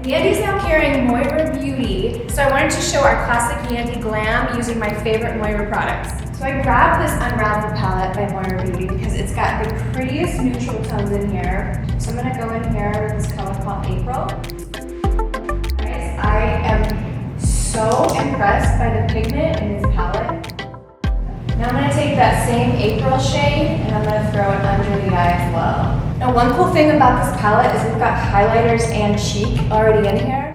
Yandy's now carrying Moira Beauty, so I wanted to show our classic Yandy Glam using my favorite Moira products. So I grabbed this Unraveled palette by Moira Beauty because it's got the prettiest neutral tones in here. So I'm gonna go in here with this color called April. Guys, I am so impressed by the pigment in this palette. Now I'm gonna take that same April shade and I'm gonna throw it under the eye as well. Now one cool thing about this palette is we've got highlighters and cheek already in here.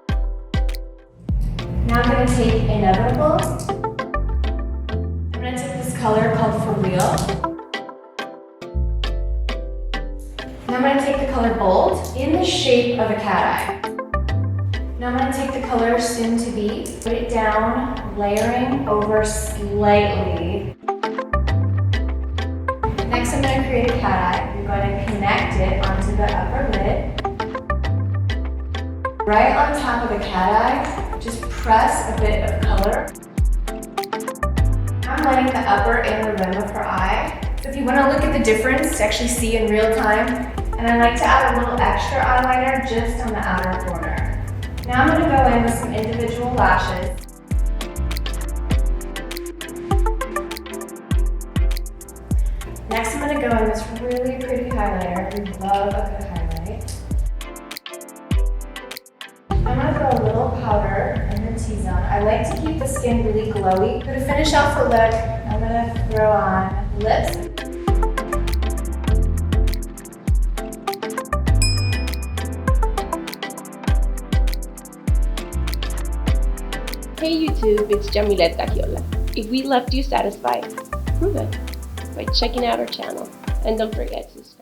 Now I'm gonna take Inevitable. I'm gonna take this color called For Real. Now I'm gonna take the color Bold in the shape of a cat eye. Now I'm gonna take the color Soon to Be, put it down, layering over slightly. Next I'm going to create a cat eye. You're going to connect it onto the upper lid. Right on top of the cat eye, just press a bit of color. I'm lining the upper and the rim of her eye. So if you want to look at the difference to actually see in real time, and I like to add a little extra eyeliner just on the outer corner. Now I'm going to go in with some individual lashes. Next, I'm going to go in this really pretty highlighter. We love a good highlight. I'm going to throw a little powder in the T-zone. I like to keep the skin really glowy. To finish off the look, I'm going to throw on lips. Hey YouTube, it's Jamiletta Giola. If we left you satisfied, prove it by checking out our channel. And don't forget to subscribe.